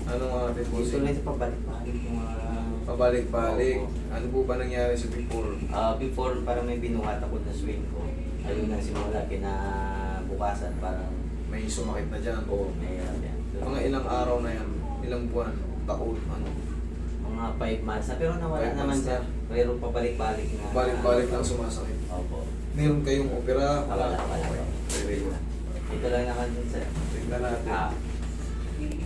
Anong ating po? Gusto lang sa pabalik-balik yung mga... Pabalik-balik. Oo. Ano po ba nangyari sa before? Before, parang may binuhat ako na swing ko. Ayun ang simula, kinabukasan, parang... May sumakit na dyan. may yan. Mga ilang araw na yan? Ilang buwan? Taon? Ano? Mga 5 months na, pero nawala 5 naman months siya. na. Pero pabalik-balik na. Balik-balik lang sumasakit. Opo. Meron kayong opera? Wala. Very good. Ito lang naman din sir. Tignan natin. Hindi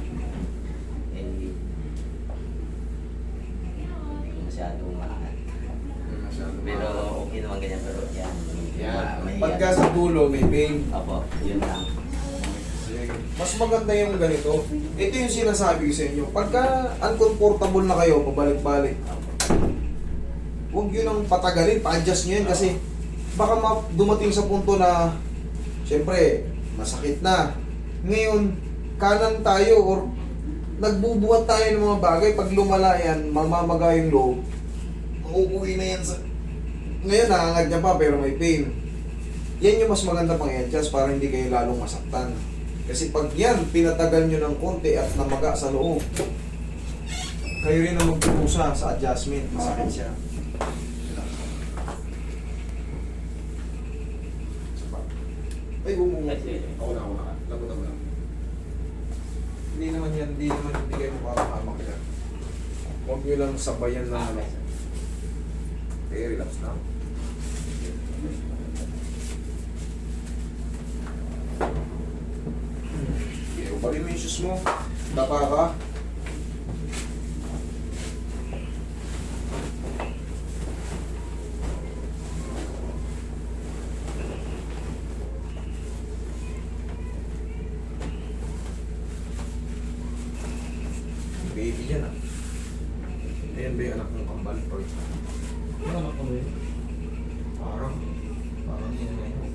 masyado umaangat. Masyado Pero mahal. okay naman ganyan, pero yan. Yan. Pagka sa dulo, may pain. Opo, yun lang. Mas maganda yung ganito. Ito yung sinasabi ko sa inyo. Pagka uncomfortable na kayo, pabalik-balik, huwag yun ang patagalin, pa-adjust nyo yan kasi baka dumating sa punto na syempre, masakit na. Ngayon, kanan tayo or nagbubuhat tayo ng mga bagay. Pag lumala yan, mamamaga yung loob. Uuwi na yan sa... Ngayon, nakangad niya pa pero may pain. Yan yung mas maganda pang i-adjust para hindi kayo lalong masaktan. Kasi pag yan, pinatagal nyo ng konti at namaga sa loob, kayo rin ang magpusa sa adjustment. Masakit siya. Ay, bumungad. Ako na. Labot ako lang. Hindi naman yan, hindi kayo makakahamak yan. Huwag nyo lang sabayan na ano. Okay, relax na. Okay, ubalin mo yung shoes mo. Dapa ka. Baby yan ah. Ayan ba yung anak ng kambal? Ano anak mo yun? Parang yun na yun.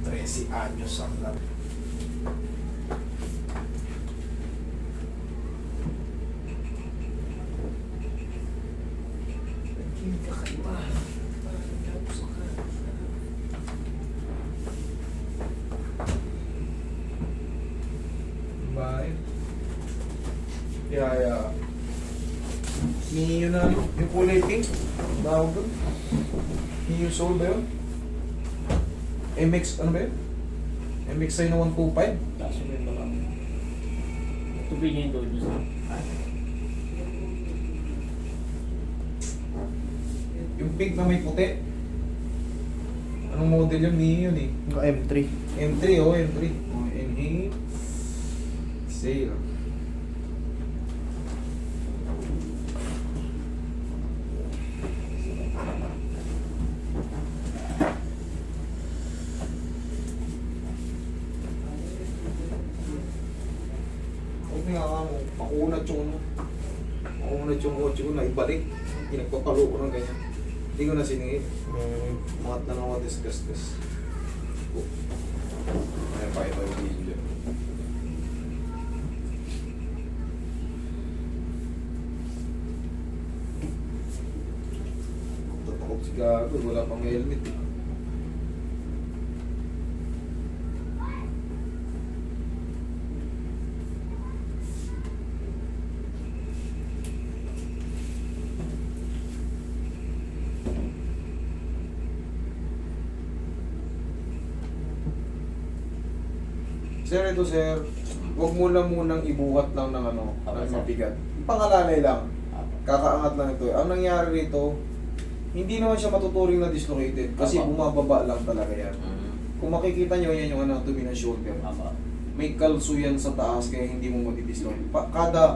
Tresi anyos ang lang. Naging kakaiba. Parang tapos ka. Bahay. Kaya, Mio na ano? Yung kulay pink? Tawag doon? Mio Soul ba yun? MX, ano ba yun? MX ay na 125? Tapos may mga tubig niya yung doon sa Yung pink na may puti. Anong model yun? Mio yun eh. M3. M3 oh, M3. Oh, inhale. Exhale. Huwag nga ka mo, pakunat yung kotse ko na ibalik. Pinagpapalo ko ng ganyan. Hindi ko na siningit. Mga tanawa discuss. Ayan pa ito yung video. Tatakot si Gago, wala pang helmet eh. Sir, ito sir, huwag mo lang munang ibuhat lang ng ano, Okay, ng sir. mabigat. Pangalalay lang. Kakaangat lang ito. Ang nangyari rito, hindi naman siya matuturing na dislocated kasi Apa. bumababa lang talaga yan. Kung makikita nyo, yan yung anatomy ng shoulder. May kalso yan sa taas kaya hindi mo matidislocate. Kada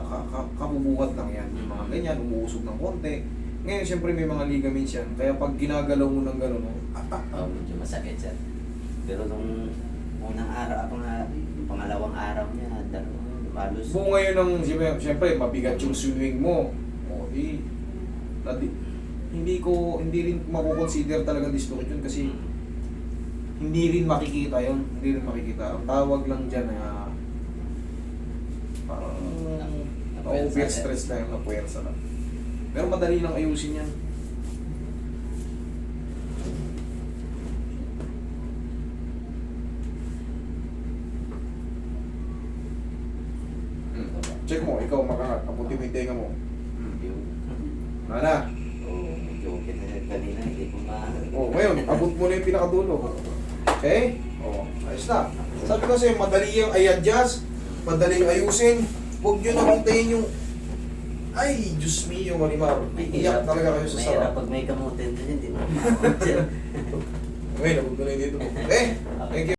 kabubuhat lang yan. Yung mga ganyan, umuusog ng konti. Ngayon, siyempre may mga ligaments yan. Kaya pag ginagalaw mo ng gano'n, Medyo masakit sir. Pero nung unang araw, pangalawang araw niya, halos... buo ngayon ng, siyempre, mabigat yung swing mo. O, hindi rin makukonsider talaga dislocate yun kasi hindi rin makikita yun. Hindi rin makikita. Ang tawag lang dyan na parang overstress lang, na puwersa lang. Pero madali lang ayusin yan. Check mo, ikaw makangat. Abuti mo yung tenga mo. Yung, Nana. medyo okay na yan kanina, hindi ko Ngayon, abot mo na yung pinakadulo. Okay? Ayos na. Sabi ko sa'yo, madali yung i-adjust, madaling ayusin. Huwag nyo na hintayin yung, ay, Diyos mio, Marimar. Iyak talaga kayo sa Mahirap sarap. pag may kamutin din, hindi mo makamot, sir. Ngayon, abot mo na yung dito. Thank you.